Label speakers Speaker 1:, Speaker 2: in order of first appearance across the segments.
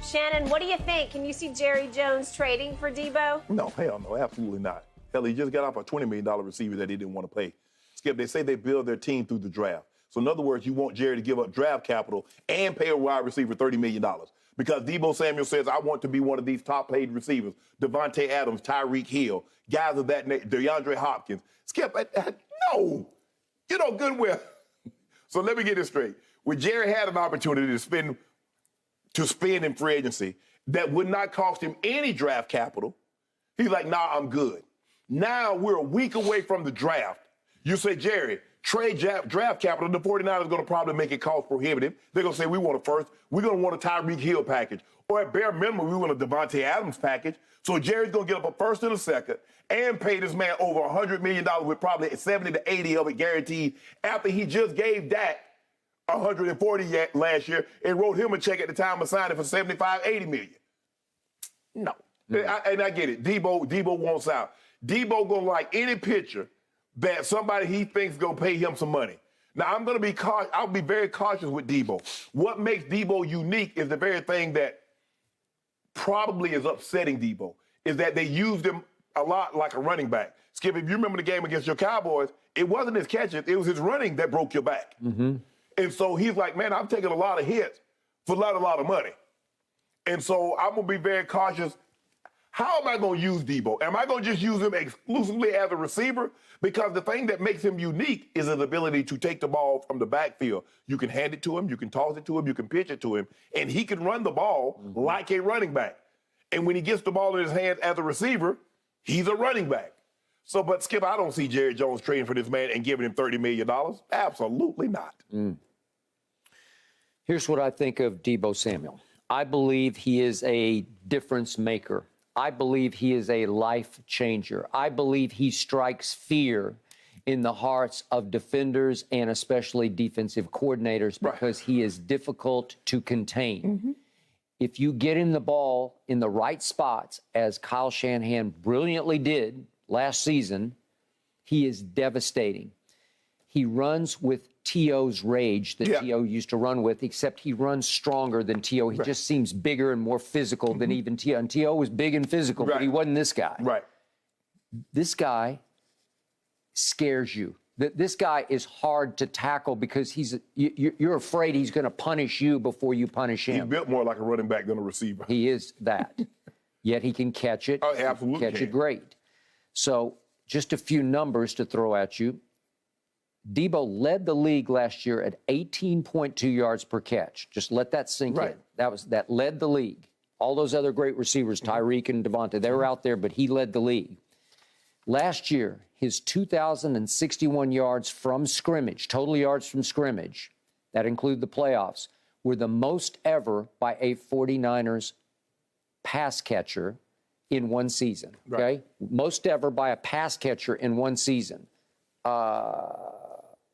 Speaker 1: Shannon, what do you think? Can you see Jerry Jones trading for Deebo?
Speaker 2: No, hell no, absolutely not. Hell, he just got off a $20 million receiver that he didn't want to pay. Skip, they say they build their team through the draft. So in other words, you want Jerry to give up draft capital and pay a wide receiver $30 million. Because Deebo Samuel says, I want to be one of these top-paid receivers. Devontae Adams, Tyreek Hill, guys of that nature, DeAndre Hopkins. Skip, no. You know good well. So let me get this straight. When Jerry had an opportunity to spend in free agency that would not cost him any draft capital, he's like, nah, I'm good. Now we're a week away from the draft. You say, Jerry, trade draft capital. The 49ers are going to probably make it cost prohibitive. They're going to say, we want a first. We're going to want a Tyreek Hill package. Or at bare minimum, we want a Devontae Adams package. So Jerry's going to get up a first and a second and pay this man over $100 million with probably 70 to 80 of it guaranteed after he just gave Dak 140 last year and wrote him a check at the time of signing for 75, 80 million. No. And I get it. Deebo wants out. Deebo gonna like any pitcher that somebody he thinks gonna pay him some money. Now I'm gonna be cautious. I'll be very cautious with Deebo. What makes Deebo unique is the very thing that probably is upsetting Deebo, is that they used him a lot like a running back. Skip, if you remember the game against your Cowboys, it wasn't his catches, it was his running that broke your back. Mm-hmm. And so he's like, man, I'm taking a lot of hits for not a lot of money. And so I'm going to be very cautious. How am I going to use Deebo? Am I going to just use him exclusively as a receiver? Because the thing that makes him unique is his ability to take the ball from the backfield. You can hand it to him, you can toss it to him, you can pitch it to him, and he can run the ball like a running back. And when he gets the ball in his hands as a receiver, he's a running back. So, but Skip, I don't see Jerry Jones trading for this man and giving him $30 million. Absolutely not.
Speaker 3: Here's what I think of Deebo Samuel. I believe he is a difference maker. I believe he is a life changer. I believe he strikes fear in the hearts of defenders and especially defensive coordinators because he is difficult to contain. Mm-hmm. If you get him the ball in the right spots, as Kyle Shanahan brilliantly did last season, he is devastating. He runs with T.O.'s rage that T.O. used to run with, except he runs stronger than T.O. He just seems bigger and more physical than even T.O. And T.O. was big and physical, but he wasn't this guy.
Speaker 2: Right.
Speaker 3: This guy scares you. This guy is hard to tackle because you're afraid he's going to punish you before you punish him.
Speaker 2: He's built more like a running back than a receiver.
Speaker 3: He is that. Yet he can catch it.
Speaker 2: Oh, absolutely.
Speaker 3: Catch it great. So just a few numbers to throw at you. Deebo led the league last year at 18.2 yards per catch. Just let that sink in. That led the league. All those other great receivers, Tyreek and Devontae, they were out there, but he led the league. Last year, his 2,061 yards from scrimmage, total yards from scrimmage, that include the playoffs, were the most ever by a 49ers pass catcher in one season. Okay? Most ever by a pass catcher in one season.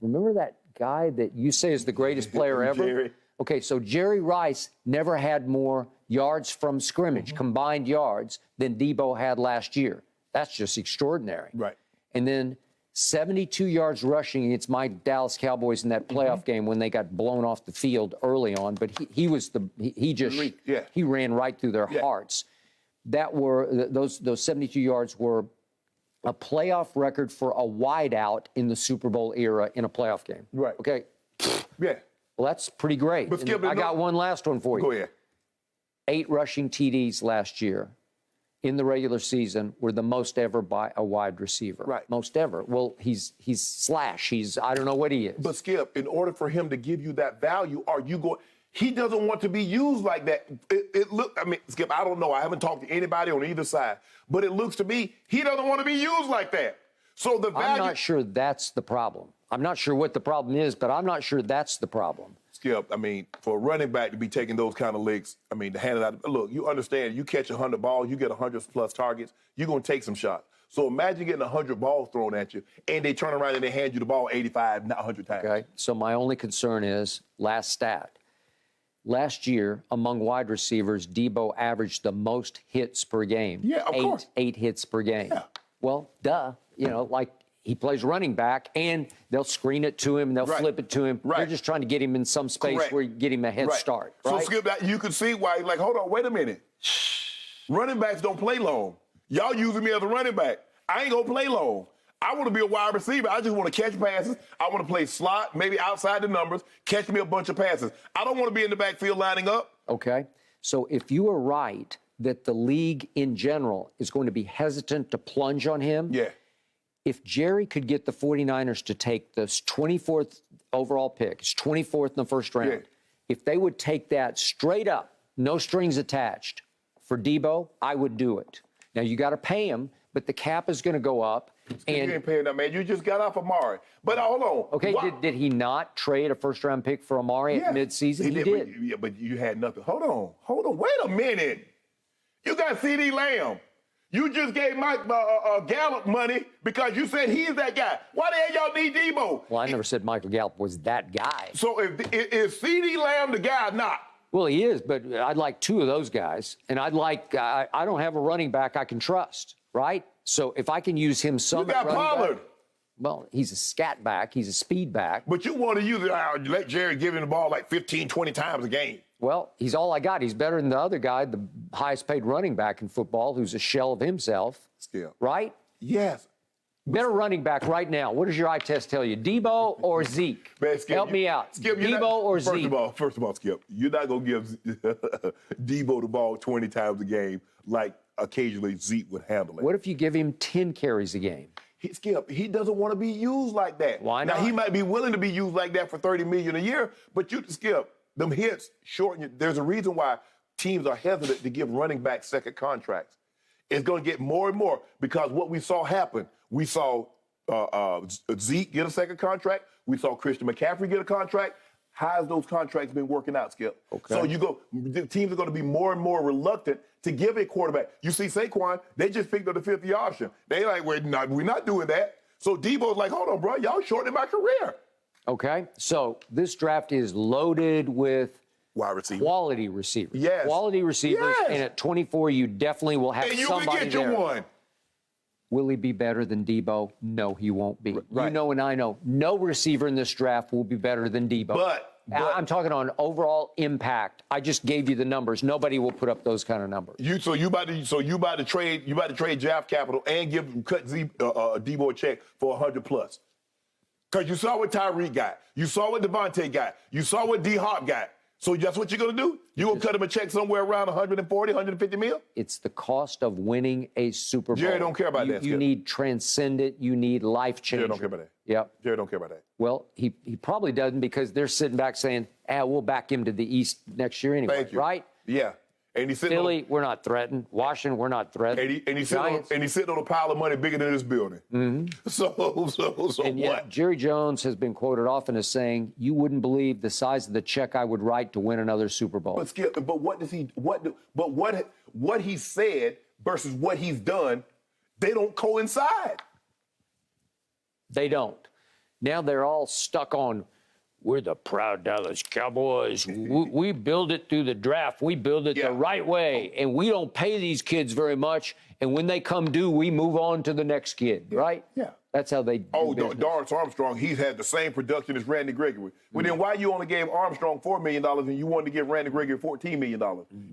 Speaker 3: Remember that guy that you say is the greatest player ever?
Speaker 2: Jerry.
Speaker 3: Okay, so Jerry Rice never had more yards from scrimmage, combined yards, than Deebo had last year. That's just extraordinary.
Speaker 2: Right.
Speaker 3: And then 72 yards rushing against my Dallas Cowboys in that playoff game when they got blown off the field early on. But he ran right through their hearts. Those 72 yards were a playoff record for a wideout in the Super Bowl era in a playoff game.
Speaker 2: Right.
Speaker 3: Okay.
Speaker 2: Yeah.
Speaker 3: Well, that's pretty great.
Speaker 2: But Skip,
Speaker 3: I got one last one for you.
Speaker 2: Go ahead.
Speaker 3: 8 rushing TDs last year in the regular season were the most ever by a wide receiver.
Speaker 2: Right.
Speaker 3: Most ever. Well, he's slash. I don't know what he is.
Speaker 2: But Skip, in order for him to give you that value, he doesn't want to be used like that. Skip, I don't know. I haven't talked to anybody on either side, but it looks to me he doesn't want to be used like that. So the value.
Speaker 3: I'm not sure that's the problem. I'm not sure what the problem is, but I'm not sure that's the problem.
Speaker 2: Skip, for a running back to be taking those kind of licks, to hand it out. Look, you understand, you catch 100 balls, you get 100+ targets, you're going to take some shots. So imagine getting 100 balls thrown at you, and they turn around and they hand you the ball 85, not 100 times.
Speaker 3: Okay, so my only concern is, last stat, last year, among wide receivers, Deebo averaged the most hits per game.
Speaker 2: Yeah, of course.
Speaker 3: 8 hits per game.
Speaker 2: Yeah.
Speaker 3: Well, duh. he plays running back, and they'll screen it to him, and they'll flip it to him. They're just trying to get him in some space where you get him a head start. Right?
Speaker 2: So, Skip, you can see why he's like, hold on, wait a minute. Running backs don't play long. Y'all using me as a running back. I ain't going to play long. I want to be a wide receiver. I just want to catch passes. I want to play slot, maybe outside the numbers, catch me a bunch of passes. I don't want to be in the backfield lining up.
Speaker 3: Okay. So if you are right that the league in general is going to be hesitant to plunge on him, if Jerry could get the 49ers to take this 24th overall pick, it's 24th in the first round, if they would take that straight up, no strings attached, for Deebo, I would do it. Now, you got to pay him, but the cap is going to go up. And
Speaker 2: you ain't paying that, man. You just got off Amari. But hold on.
Speaker 3: Okay, did he not trade a first-round pick for Amari at midseason? He did.
Speaker 2: But you had nothing. Hold on. Wait a minute. You got C.D. Lamb. You just gave Mike Gallup money because you said he's that guy. Why the hell y'all need Deebo?
Speaker 3: Well, I never said Michael Gallup was that guy.
Speaker 2: So is C.D. Lamb the guy or not?
Speaker 3: Well, he is, but I'd like two of those guys. And I don't have a running back I can trust, right? So if I can use him some
Speaker 2: You got Pollard.
Speaker 3: Well, he's a scat back. He's a speed back.
Speaker 2: But you want to use it, let Jerry give him the ball like 15, 20 times a game.
Speaker 3: Well, he's all I got. He's better than the other guy, the highest paid running back in football, who's a shell of himself.
Speaker 2: Still.
Speaker 3: Right?
Speaker 2: Yes.
Speaker 3: Better running back right now. What does your eye test tell you? Deebo or Zeke?
Speaker 2: Man, Skip,
Speaker 3: help me out.
Speaker 2: Skip,
Speaker 3: Deebo or Zeke?
Speaker 2: First of all, Skip, you're not going to give Deebo the ball 20 times a game like occasionally Zeke would handle it.
Speaker 3: What if you give him 10 carries a game?
Speaker 2: Skip, he doesn't want to be used like that.
Speaker 3: Why not?
Speaker 2: Now, he might be willing to be used like that for $30 million a year, but Skip, them hits shorten you. There's a reason why teams are hesitant to give running back second contracts. It's going to get more and more because what we saw happen, we saw Zeke get a second contract. We saw Christian McCaffrey get a contract. How's those contracts been working out, Skip?
Speaker 3: Okay.
Speaker 2: So the teams are going to be more and more reluctant to give a quarterback. You see Saquon, they just picked up the 50 option. They like, we're not doing that. So Deebo's like, hold on, bro, y'all shortening my career.
Speaker 3: Okay, so this draft is loaded with
Speaker 2: wide receiver.
Speaker 3: Quality receivers.
Speaker 2: Yes.
Speaker 3: Quality receivers,
Speaker 2: Yes.
Speaker 3: and at 24, you definitely will have
Speaker 2: And you
Speaker 3: somebody
Speaker 2: can get your
Speaker 3: there.
Speaker 2: one.
Speaker 3: Will he be better than Deebo? No, he won't be.
Speaker 2: Right.
Speaker 3: You know and I know, no receiver in this draft will be better than Deebo.
Speaker 2: But
Speaker 3: I'm talking on overall impact. I just gave you the numbers. Nobody will put up those kind of numbers.
Speaker 2: You about to trade draft capital and cut Deebo a check for $100 plus. Because you saw what Tyreek got. You saw what Devontae got. You saw what D-Hop got. So that's what you're going to do? You're going to cut him a check somewhere around 140, 150 mil?
Speaker 3: It's the cost of winning a Super Bowl.
Speaker 2: Jerry don't care about that,
Speaker 3: You
Speaker 2: Skip.
Speaker 3: need transcendent. You need life changer.
Speaker 2: Jerry don't care about that.
Speaker 3: Yep.
Speaker 2: Jerry don't care about that.
Speaker 3: Well, he probably doesn't because they're sitting back saying, we'll back him to the East next year anyway.
Speaker 2: Thank you.
Speaker 3: Right?
Speaker 2: Yeah. And he's sitting
Speaker 3: Philly, we're not threatened. Washington, we're not threatened.
Speaker 2: and he's sitting on a pile of money bigger than this building. Mm-hmm. So
Speaker 3: And yet, Jerry Jones has been quoted often as saying, "You wouldn't believe the size of the check I would write to win another Super Bowl."
Speaker 2: But Skip, what he said versus what he's done, they don't coincide.
Speaker 3: They don't. Now they're all stuck on, we're the proud Dallas Cowboys. We build it through the draft. We build it the right way. And we don't pay these kids very much. And when they come due, we move on to the next kid, right?
Speaker 2: Yeah.
Speaker 3: That's how they do business.
Speaker 2: Dorrance Armstrong, he's had the same production as Randy Gregory. Well, then why you only gave Armstrong $4 million and you wanted to give Randy Gregory $14 million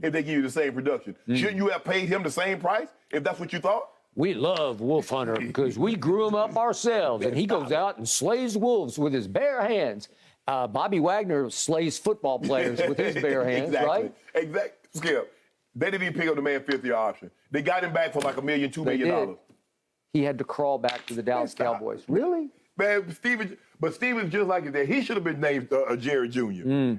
Speaker 2: if they give you the same production? Shouldn't you have paid him the same price if that's what you thought?
Speaker 3: We love Wolf Hunter because we grew him up ourselves. And he goes out and slays wolves with his bare hands. Bobby Wagner slays football players with his bare hands, right?
Speaker 2: Exactly. Skip, they didn't even pick up the man 50 option. They got him back for like $1 million, $2 million.
Speaker 3: He had to crawl back to the Dallas Cowboys. Really?
Speaker 2: Man, Steven's just like that. He should have been named Jerry Jr.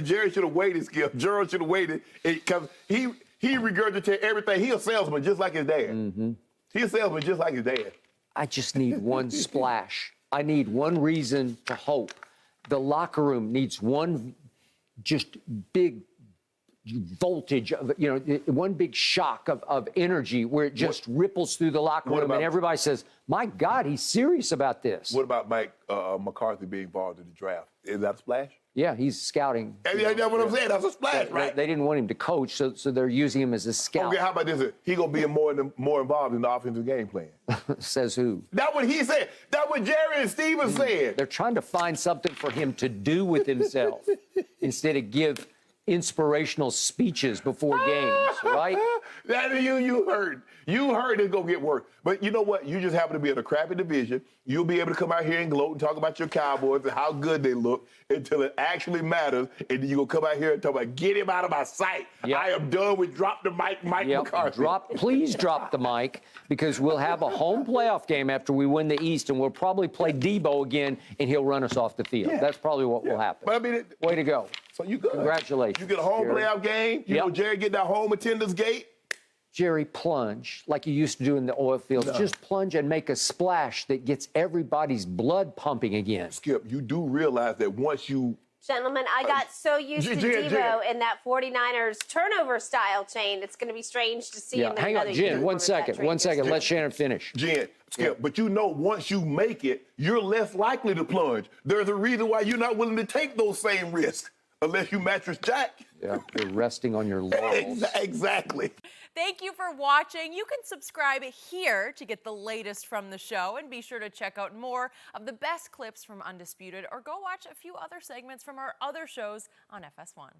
Speaker 2: Jerry should have waited, Skip. Gerald should have waited because he regurgitated everything. He's a salesman just like his dad. Mm-hmm. He's a salesman just like his dad.
Speaker 3: I just need one splash. I need one reason to hope. The locker room needs one just big voltage of, one big shock of energy where it just ripples through the locker room and everybody says, my God, he's serious about this.
Speaker 2: What about Mike McCarthy being involved in the draft? Is that a splash?
Speaker 3: Yeah, he's scouting.
Speaker 2: That's what I'm saying. That's a splash, right?
Speaker 3: They didn't want him to coach, so they're using him as a scout.
Speaker 2: Okay, how about this? He gonna be more involved in the offensive game plan.
Speaker 3: Says who?
Speaker 2: That's what he said. That's what Jerry and Steven said.
Speaker 3: They're trying to find something for him to do with himself instead of give inspirational speeches before games, right?
Speaker 2: That you heard. You heard it's gonna get worse. But you know what? You just happen to be in a crappy division. You'll be able to come out here and gloat and talk about your Cowboys and how good they look until it actually matters. And then you're gonna come out here and talk about get him out of my sight.
Speaker 3: Yep.
Speaker 2: I am done with drop the mic, Mike McCarthy.
Speaker 3: Please drop the mic, because we'll have a home playoff game after we win the East, and we'll probably play Deebo again, and he'll run us off the field.
Speaker 2: Yeah.
Speaker 3: That's probably what will happen.
Speaker 2: But I mean,
Speaker 3: way to go.
Speaker 2: So you good.
Speaker 3: Congratulations.
Speaker 2: You get a home
Speaker 3: Jerry.
Speaker 2: playoff game. You know Jerry get that home attendance gate.
Speaker 3: Jerry, plunge like you used to do in the oil fields.
Speaker 2: No.
Speaker 3: Just plunge and make a splash that gets everybody's blood pumping again.
Speaker 2: Skip, you do realize that once you...
Speaker 1: Gentlemen, I got so used to
Speaker 2: Jen.
Speaker 1: Deebo in that 49ers turnover style chain. It's going to be strange to see him in
Speaker 3: Hang
Speaker 1: another
Speaker 3: on, Jen,
Speaker 1: uniform
Speaker 3: one
Speaker 1: if that
Speaker 3: second.
Speaker 1: trade goes
Speaker 3: Let
Speaker 1: through.
Speaker 3: Shannon finish.
Speaker 2: Jen, Skip, but you know once you make it, you're less likely to plunge. There's a reason why you're not willing to take those same risks unless you mattress Jack.
Speaker 3: Yeah, you're resting on your laurels.
Speaker 2: Exactly.
Speaker 4: Thank you for watching. You can subscribe here to get the latest from the show, and be sure to check out more of the best clips from Undisputed, or go watch a few other segments from our other shows on FS1.